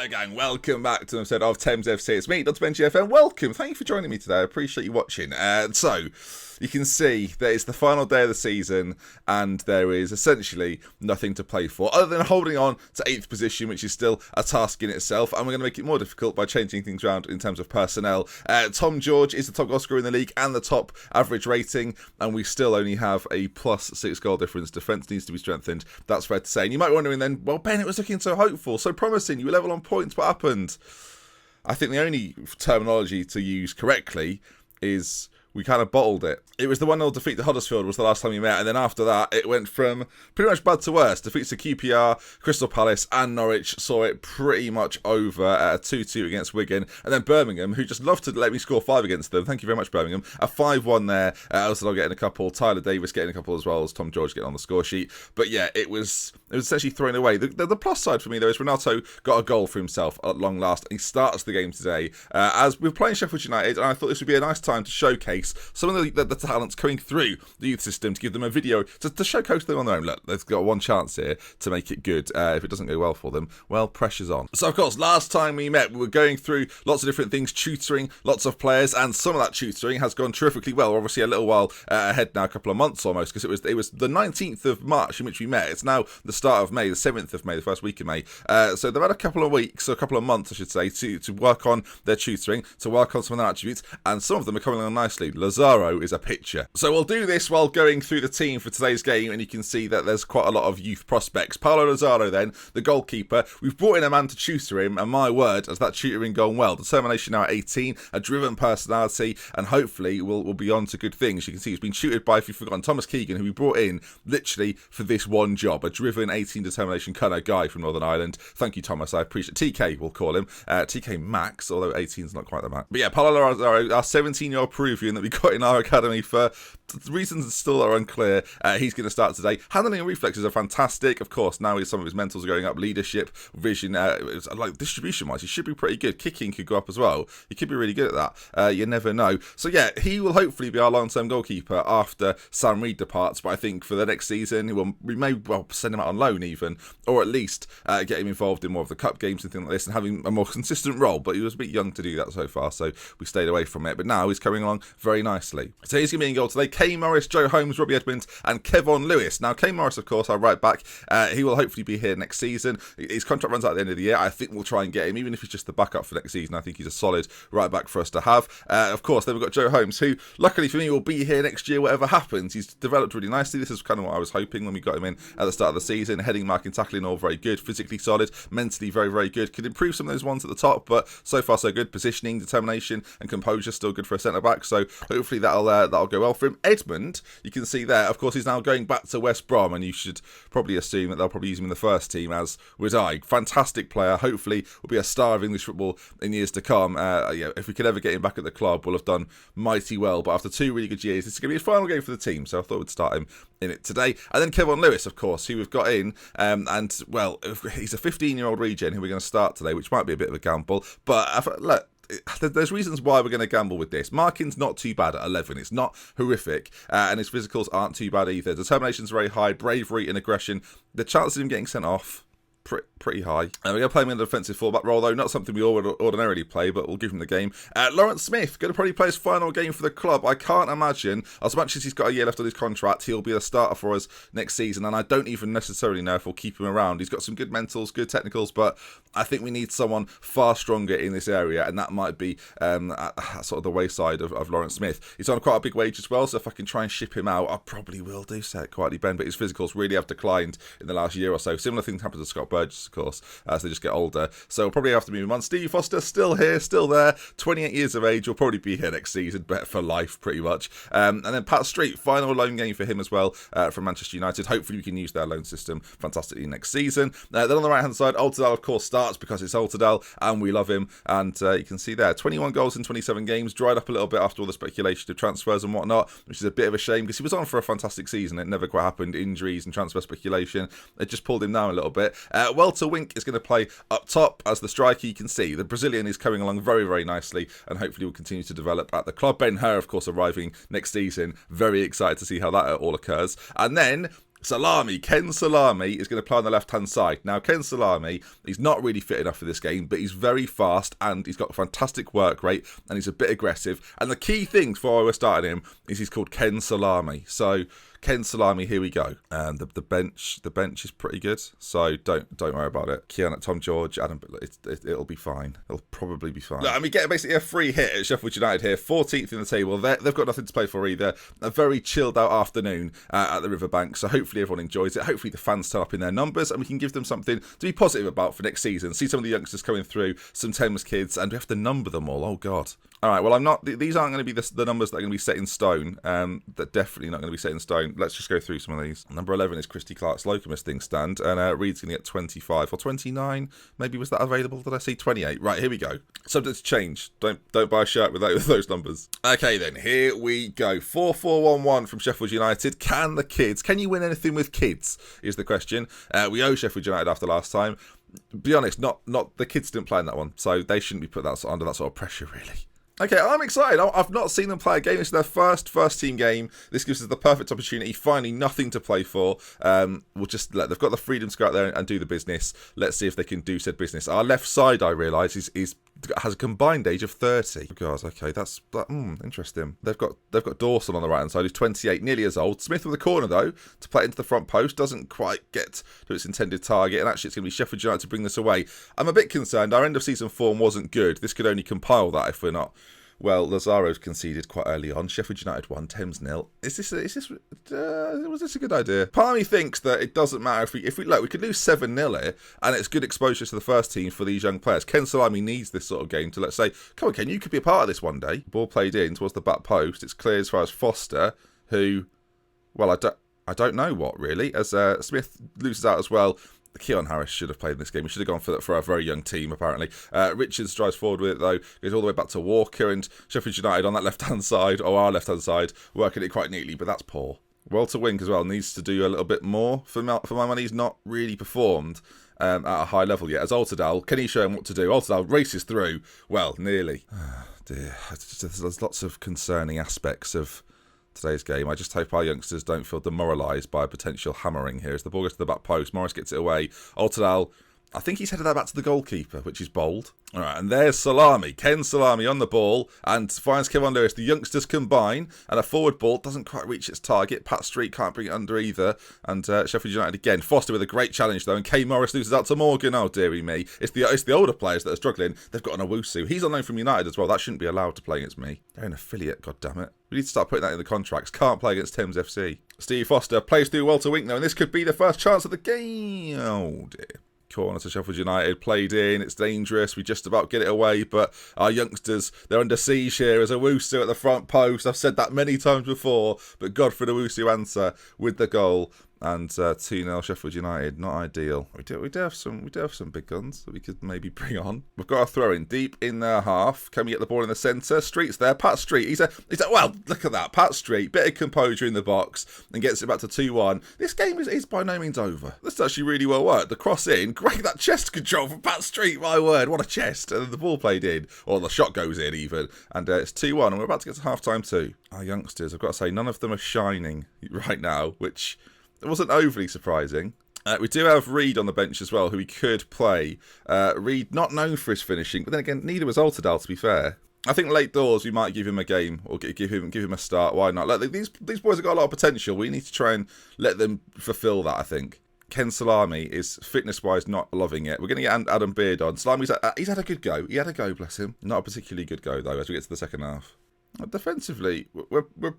Hello gang, welcome back to an episode of Thames FC. It's me, Dr. Ben GFM. Welcome, thank you for joining me today. I appreciate you watching. So, you can see that it's the final day of the season and there is essentially nothing to play for other than holding on to 8th position, which is still a task in itself, and we're going to make it more difficult by changing things around in terms of personnel. Tom George is the top goal scorer in the league and the top average rating, and we still only have a +6 goal difference. Defence needs to be strengthened, that's fair to say. And you might be wondering then, well Ben, it was looking so hopeful, so promising, you were level on points, what happened? I think the only terminology to use correctly is we kind of bottled it. It was the 1-0 defeat to Huddersfield was the last time we met, and then after that it went from pretty much bad to worse. Defeats to QPR, Crystal Palace and Norwich saw it pretty much over at a 2-2 against Wigan, and then Birmingham, who just loved to let me score 5 against them. Thank you very much, Birmingham. A 5-1 there. Arsenal getting a couple, Tyler Davis getting a couple as well as Tom George getting on the score sheet. But yeah, it was essentially thrown away. The plus side for me though is Ronaldo got a goal for himself at long last, and he starts the game today. As we're playing Sheffield United, and I thought this would be a nice time to showcase some of the talents coming through the youth system, to give them a video to showcase them on their own. Look, they've got one chance here to make it good. If it doesn't go well for them, well, pressure's on. So of course, last time we met, we were going through lots of different things, tutoring lots of players, and some of that tutoring has gone terrifically well. We're obviously a little while ahead now, a couple of months almost, because it was the 19th of March in which we met. It's now the start of May, the 7th of May, the first week of May. So they've had a couple of weeks, or a couple of months I should say, to work on their tutoring, to work on some of their attributes, and some of them are coming along nicely. Lazaro is a picture. So we'll do this while going through the team for today's game, and you can see that there's quite a lot of youth prospects. Paulo Lazaro then, the goalkeeper. We've brought in a man to tutor him, and my word, has that tutoring gone well. Determination now at 18, a driven personality, and hopefully we'll be on to good things. You can see he's been tutored by, if you've forgotten, Thomas Keegan, who we brought in literally for this one job. A driven 18 determination kind of guy from Northern Ireland. Thank you, Thomas. I appreciate it. TK, we'll call him. TK Max, although 18's not quite the max. But yeah, Paulo Lazaro, our 17-year-old Peruvian that we got in our academy for reasons that still are unclear. He's going to start today. Handling and reflexes are fantastic. Of course, now some of his mentals are going up. Leadership, vision, like distribution-wise, he should be pretty good. Kicking could go up as well. He could be really good at that. You never know. So yeah, he will hopefully be our long-term goalkeeper after Sam Reed departs. But I think for the next season, we may send him out on loan even, or at least get him involved in more of the cup games and things like this, and having a more consistent role. But he was a bit young to do that so far, so we stayed away from it. But now he's coming along very nicely. So he's going to be in goal today. Kane Morris, Joe Holmes, Robbie Edmonds and Kevon Lewis. Now Kane Morris, of course, our right back, he will hopefully be here next season. His contract runs out at the end of the year. I think we'll try and get him, even if he's just the backup for next season. I think he's a solid right back for us to have. Of course, then we've got Joe Holmes, who luckily for me will be here next year whatever happens. He's developed really nicely. This is kind of what I was hoping when we got him in at the start of the season. Heading, marking, tackling, all very good. Physically solid, mentally very, very good. Could improve some of those ones at the top, but so far so good. Positioning, determination and composure still good for a centre back, so hopefully that'll go well for him. Edmund, you can see there, of course, he's now going back to West Brom, and you should probably assume that they'll probably use him in the first team, as would I. Fantastic player, hopefully will be a star of English football in years to come. Yeah, if we could ever get him back at the club, we'll have done mighty well, but after 2 really good years, this is going to be his final game for the team, so I thought we'd start him in it today. And then Kevon Lewis, of course, who we've got in, and well, he's a 15-year-old regen who we're going to start today, which might be a bit of a gamble, but look, there's reasons why we're going to gamble with this. Marking's not too bad at 11. It's not horrific, and his physicals aren't too bad either. Determination's very high. Bravery and aggression. The chances of him getting sent off, pretty high. We're going to play him in the defensive fullback role, though. Not something we ordinarily play, but we'll give him the game. Lawrence Smith, going to probably play his final game for the club. I can't imagine, as much as he's got a year left on his contract, he'll be a starter for us next season, and I don't even necessarily know if we'll keep him around. He's got some good mentals, good technicals, but I think we need someone far stronger in this area, and that might be sort of the wayside of Lawrence Smith. He's on quite a big wage as well, so if I can try and ship him out, I probably will do, say it quietly, Ben, but his physicals really have declined in the last year or so. Similar things happen to Scott Burgess, of course, as they just get older. So we'll probably have to move him on. Stevie Foster, still here, still there. 28 years of age. Will probably be here next season, but for life, pretty much. And then Pat Street, final loan game for him as well from Manchester United. Hopefully we can use their loan system fantastically next season. Then on the right-hand side, Altidal, of course, starts because it's Altidal, and we love him. And you can see there, 21 goals in 27 games. Dried up a little bit after all the speculation of transfers and whatnot, which is a bit of a shame because he was on for a fantastic season. It never quite happened. Injuries and transfer speculation. It just pulled him down a little bit. Welter Wink is going to play up top as the striker. You can see the Brazilian is coming along very, very nicely, and hopefully will continue to develop at the club. Ben Hur, of course, arriving next season. Very excited to see how that all occurs. And then Salami. Ken Salami is going to play on the left-hand side. Now, Ken Salami, he's not really fit enough for this game, but he's very fast and he's got a fantastic work rate and he's a bit aggressive. And the key thing before we're starting him is he's called Ken Salami. So, Ken Salami, here we go. And the bench is pretty good, so don't worry about it. Keanu, Tom George, Adam, it'll be fine. It'll probably be fine. Look, and we get basically a free hit at Sheffield United here, 14th in the table. They've got nothing to play for either. A very chilled out afternoon at the Riverbank, so hopefully everyone enjoys it. Hopefully the fans turn up in their numbers and we can give them something to be positive about for next season. See some of the youngsters coming through, some Thames kids, and we have to number them all. Oh God. All right, well, these aren't going to be the numbers that are going to be set in stone. They're definitely not going to be set in stone. Let's just go through some of these. Number 11 is Christy Clark's Locum thing stand, and Reed's going to get 25 or 29. Maybe was that available? Did I see 28? Right, here we go. Subject to change. Don't buy a shirt with those numbers. Okay, then, here we go. 4-4-1-1 from Sheffield United. Can you win anything with kids, is the question. We owe Sheffield United after last time. Be honest, not the kids didn't play in that one, so they shouldn't be put under that sort of pressure, really. Okay, I'm excited. I've not seen them play a game. It's their first team game. This gives us the perfect opportunity. Finally, nothing to play for. We'll just they've got the freedom to go out there and do the business. Let's see if they can do said business. Our left side, I realise, has a combined age of 30. Oh God, okay, that's interesting. They've got Dawson on the right hand side, who's 28, nearly as old. Smith with the corner though to play it into the front post, doesn't quite get to its intended target, and actually it's going to be Sheffield United to bring this away. I'm a bit concerned. Our end of season form wasn't good. This could only compile that if we're not. Well, Lazaro's conceded quite early on. Sheffield United 1, Thames 0. Was this a good idea? Part of me thinks that it doesn't matter if we look, we could lose 7-0 here, and it's good exposure to the first team for these young players. Ken Salami needs this sort of game to, let's say, come on, Ken, you could be a part of this one day. Ball played in towards the back post. It's clear as far as Foster, who, well, I don't know what really. As Smith loses out as well. Keon Harris should have played in this game. He should have gone for a very young team, apparently. Richards drives forward with it, though. Goes all the way back to Walker, and Sheffield United on that left-hand side, or our left-hand side, working it quite neatly, but that's poor. Walter Wink as well needs to do a little bit more. For my money, he's not really performed at a high level yet. As Altadal, can he show him what to do? Altadal races through. Well, nearly. Oh, dear. There's lots of concerning aspects of today's game. I just hope our youngsters don't feel demoralised by a potential hammering here. As the ball goes to the back post, Morris gets it away. Altadal, I think he's headed that back to the goalkeeper, which is bold. All right, and there's Salami. Ken Salami on the ball and finds Kevin Lewis. The youngsters combine, and a forward ball doesn't quite reach its target. Pat Street can't bring it under either, and Sheffield United again. Foster with a great challenge, though, and Kay Morris loses out to Morgan. Oh, dearie me. It's the older players that are struggling. They've got an Owusu. He's on loan from United as well. That shouldn't be allowed to play against me. They're an affiliate, goddammit. We need to start putting that in the contracts. Can't play against Thames FC. Steve Foster plays through Walter Wink, though, and this could be the first chance of the game. Oh, dear. Corner to Sheffield United, played in, it's dangerous, we just about get it away, but our youngsters, they're under siege here as Owusu at the front post. I've said that many times before, but Godfrey Owusu answer with the goal, and 2-0 Sheffield United, not ideal. We do have some big guns that we could maybe bring on. We've got a throw in deep in their half. Can we get the ball in the centre? Street's there. Pat Street. He's a well, look at that. Pat Street, bit of composure in the box and gets it back to 2-1. This game is by no means over. This actually really well worked. The cross in, great, that chest control from Pat Street. My word, what a chest! And then the ball played in, or the shot goes in even, and it's 2-1. And we're about to get to half time too. Our youngsters, I've got to say, none of them are shining right now, which it wasn't overly surprising. We do have Reed on the bench as well, who we could play. Reed, not known for his finishing, but then again, neither was Altadal, to be fair. I think late doors, we might give him a game, or give him a start. Why not? Like, these boys have got a lot of potential. We need to try and let them fulfil that, I think. Ken Salami is, fitness-wise, not loving it. We're going to get Adam Beard on. Salami's he's had a good go. He had a go, bless him. Not a particularly good go, though, as we get to the second half. Defensively, we're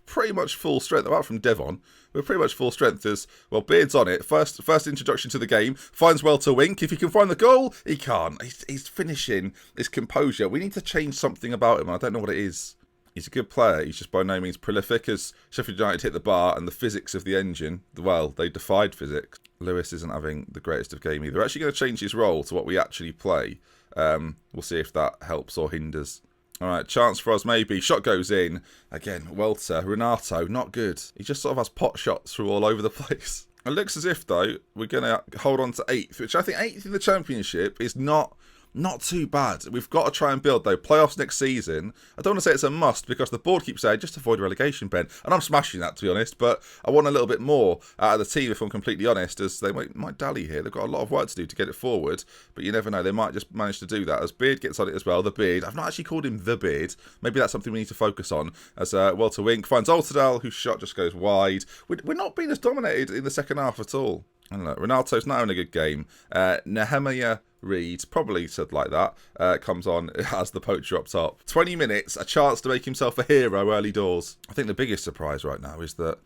pretty much full strength, apart from Devon. We're pretty much full strength as, well, Beard's on it. First introduction to the game. Finds well to Wink. If he can find the goal, he can't. He's finishing, his composure. We need to change something about him. I don't know what it is. He's a good player. He's just by no means prolific, as Sheffield United hit the bar and the physics of the engine, well, they defied physics. Lewis isn't having the greatest of game either. We're actually going to change his role to what we actually play. We'll see if that helps or hinders. All right, chance for us maybe. Shot goes in. Again, Welter, Renato, not good. He just sort of has pot shots through all over the place. It looks as if, though, we're going to hold on to 8th, which I think 8th in the Championship is not Not too bad. We've got to try and build, though. Playoffs next season. I don't want to say it's a must because the board keeps saying just avoid relegation, Ben. And I'm smashing that, to be honest. But I want a little bit more out of the team, if I'm completely honest, as they might dally here. They've got a lot of work to do to get it forward. But you never know. They might just manage to do that. As Beard gets on it as well. The Beard. I've not actually called him The Beard. Maybe that's something we need to focus on. As Walter Wink finds Altidal, whose shot just goes wide. We're not being as dominated in the second half at all. I don't know. Ronaldo's not having a good game. Nehemiah Reed, probably said like that, comes on as the poacher up top. 20 minutes, a chance to make himself a hero early doors. I think the biggest surprise right now is that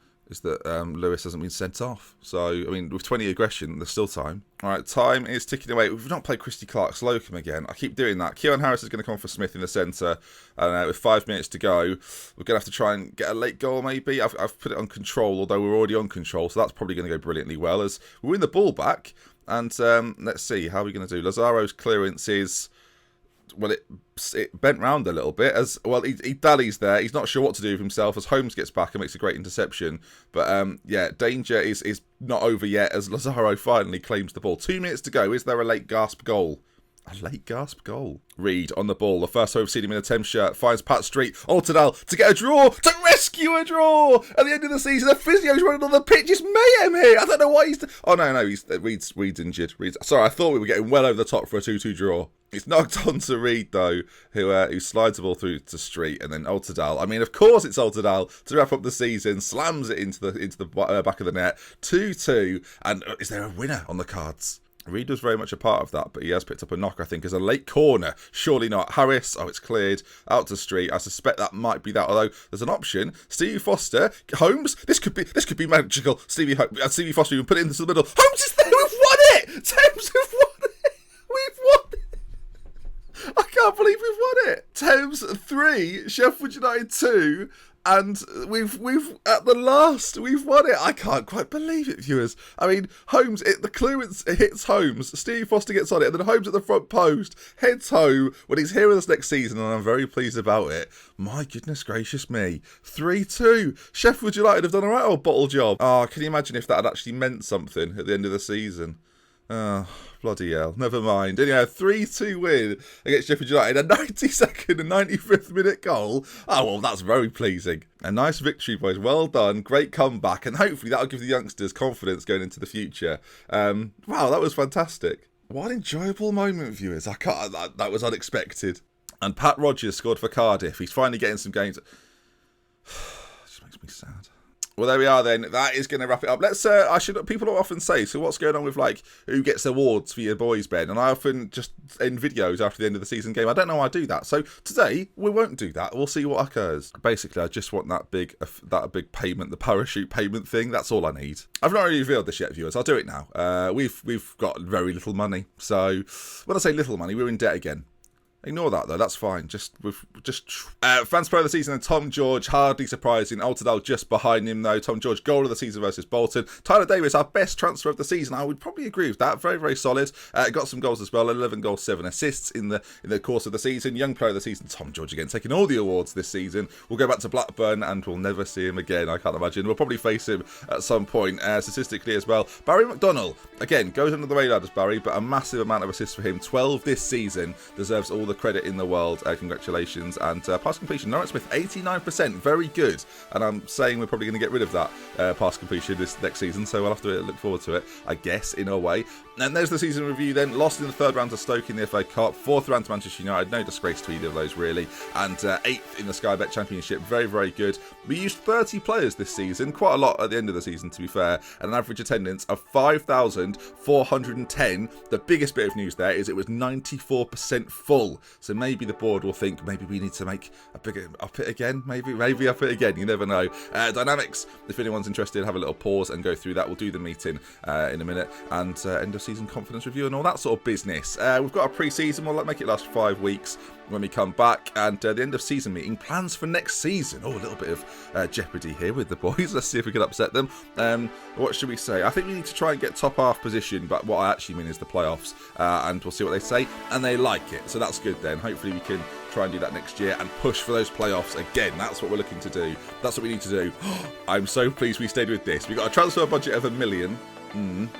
Lewis hasn't been sent off. So, I mean, with 20 aggression, there's still time. All right, time is ticking away. We've not played Christy Clark-Slocum again. I keep doing that. Kieran Harris is going to come for Smith in the centre. And with 5 minutes to go, we're going to have to try and get a late goal, maybe. I've put it on control, although we're already on control. So that's probably going to go brilliantly well as we win the ball back. And let's see, how are we going to do? Lazaro's clearance is... Well, it bent round a little bit as well. He dallies there. He's not sure what to do with himself as Holmes gets back and makes a great interception. But yeah, danger is not over yet as Lazaro finally claims the ball. 2 minutes to go. Is there a late gasp goal? A late gasp goal. Reed on the ball. The first time we've seen him in a Thames shirt. Finds Pat Street. Altidal to get a draw. To rescue a draw. At the end of the season, the physio's running on the pitch. It's mayhem here. I don't know why he's... Oh, no. Reed's injured. Sorry, I thought we were getting well over the top for a 2-2 draw. It's knocked on to Reed, though, who slides the ball through to Street, and then Altidal. I mean, of course it's Altidal to wrap up the season, slams it into the back of the net. 2-2, and is there a winner on the cards? Reed was very much a part of that, but he has picked up a knock, I think, as a late corner. Surely not. Harris, it's cleared. Out to Street. I suspect that might be that, although there's an option. Stevie Foster, Holmes. This could be magical. Stevie Foster, you can put it into the middle. Holmes is there. We've won it. Thames have won it. We've won it. I can't believe we've won it. Thames 3, Sheffield United 2. And we've at the last we've won it. I can't quite believe it, viewers. I mean, Holmes, the clearance hits Holmes. Steve Foster gets on it, and then Holmes at the front post heads home when he's here with us next season, and I'm very pleased about it. My goodness gracious me, 3-2. Sheffield United have done a right old bottle job. Oh, can you imagine if that had actually meant something at the end of the season? Oh, bloody hell. Never mind. Anyhow, 3-2 win against Sheffield United. A 92nd and 95th minute goal. Oh, well, that's very pleasing. A nice victory, boys. Well done. Great comeback. And hopefully that'll give the youngsters confidence going into the future. Wow, that was fantastic. What an enjoyable moment, viewers. That was unexpected. And Pat Rogers scored for Cardiff. He's finally getting some games. It just makes me sad. Well, there we are then. That is going to wrap it up. People don't often say, so what's going on with, like, who gets awards for your boys, Ben? And I often just end videos after the end of the season game. I don't know why I do that. So today, we won't do that. We'll see what occurs. Basically, I just want that big payment, the parachute payment thing. That's all I need. I've not really revealed this yet, viewers. I'll do it now. We've got very little money. So when I say little money, we're in debt again. Ignore that, though. That's fine. Fans player of the season and Tom George, hardly surprising. Altidal just behind him, though. Tom George, goal of the season versus Bolton. Tyler Davis, our best transfer of the season. I would probably agree with that. Very, very solid. Got some goals as well. 11 goals, 7 assists in the course of the season. Young player of the season, Tom George again, taking all the awards this season. We'll go back to Blackburn and we'll never see him again. I can't imagine. We'll probably face him at some point, statistically as well. Barry McDonnell, again, goes under the radar as Barry, but a massive amount of assists for him. 12 this season. Deserves all the credit in the world. Congratulations. And pass completion, Norwich Smith 89%, very good, and I'm saying we're probably going to get rid of that pass completion this next season, so we'll have to look forward to it, I guess, in a way. And there's the season review then. Lost in the third round to Stoke in the FA Cup, 4th round to Manchester United, no disgrace to either of those really, and 8th in the Sky Bet Championship, very, very good. We used 30 players this season, quite a lot at the end of the season to be fair, and an average attendance of 5,410. The biggest bit of news there is it was 94% full, so maybe the board will think maybe we need to make a bigger up it again, maybe up it again, you never know. Dynamics, if anyone's interested, have a little pause and go through that. We'll do the meeting in a minute, and end of season confidence review and all that sort of business. We've got a pre-season, we'll make it last 5 weeks when we come back, and the end of season meeting, plans for next season. Oh, a little bit of jeopardy here with the boys. Let's see if we can upset them. What should we say? I think we need to try and get top half position, but what I actually mean is the playoffs, and we'll see what they say, and they like it, so that's good then. Hopefully we can try and do that next year and push for those playoffs again. That's what we're looking to do. That's what we need to do. I'm so pleased we stayed with this. We got a transfer budget of $1 million.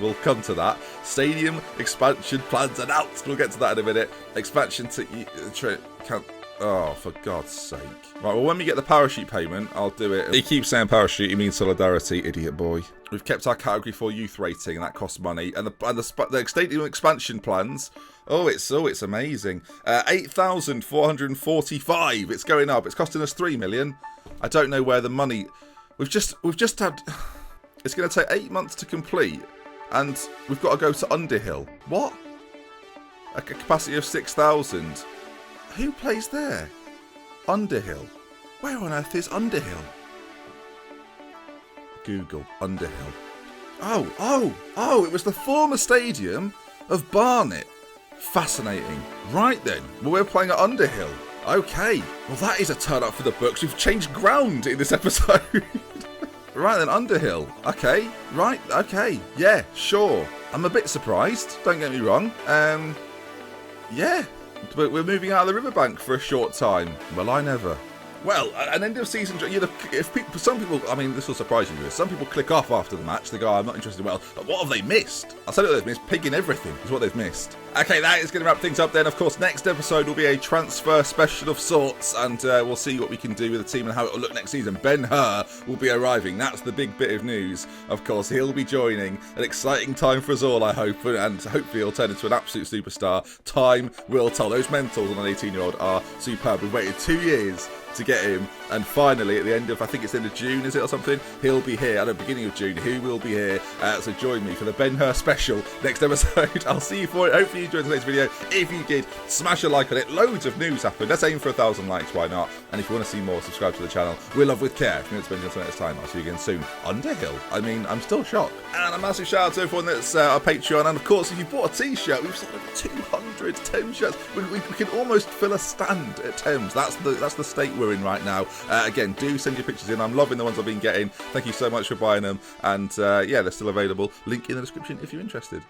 We'll come to that. Stadium expansion plans announced. We'll get to that in a minute. Expansion to... Oh, for God's sake. Right, well, when we get the parachute payment, I'll do it. He keeps saying parachute, he means solidarity, idiot boy. We've kept our category 4 youth rating, and that costs money. And the stadium expansion plans, it's amazing. 8,445. It's going up. It's costing us 3 million. I don't know where the money... We've just had... It's going to take 8 months to complete, and we've got to go to Underhill. What? A capacity of 6,000. Who plays there? Underhill. Where on earth is Underhill? Google Underhill. Oh, it was the former stadium of Barnet. Fascinating. Right then, well, we're playing at Underhill. Okay, well that is a turn up for the books. We've changed ground in this episode. Right then, Underhill. Okay, right, okay, yeah, sure. I'm a bit surprised, don't get me wrong. Yeah. But we're moving out of the riverbank for a short time. Well, I never. Well, an end of season. Some people, I mean, this will surprise you. Some people click off after the match. They go, "I'm not interested." Well, what have they missed? I'll tell you what they've missed. Pigging everything is what they've missed. Okay, that is going to wrap things up then. Of course, next episode will be a transfer special of sorts, and we'll see what we can do with the team and how it will look next season. Ben Hur will be arriving. That's the big bit of news. Of course, he'll be joining. An exciting time for us all, I hope, and hopefully he'll turn into an absolute superstar. Time will tell. Those mentals on an 18-year-old are superb. We've waited 2 years to get him, and finally at the end of, I think it's the end of June, is it, or something, he'll be here. At the beginning of June, he will be here, so join me for the Ben Hur special next episode. I'll see you for it. Hopefully you enjoyed today's video. If you did, smash a like on it. Loads of news happened. Let's aim for 1,000 likes, why not? And if you want to see more, subscribe to the channel. We're Love With Care. If you want to spend your next time, I'll see you again soon. Underhill, I mean, I'm still shocked. And a massive shout out to everyone that's our Patreon, and of course if you bought a t-shirt, we've sold over 200 Thames shirts. We can almost fill a stand at Thames. That's the state we're in right now. Again, do send your pictures in. I'm loving the ones I've been getting. Thank you so much for buying them. And yeah, they're still available. Link in the description if you're interested.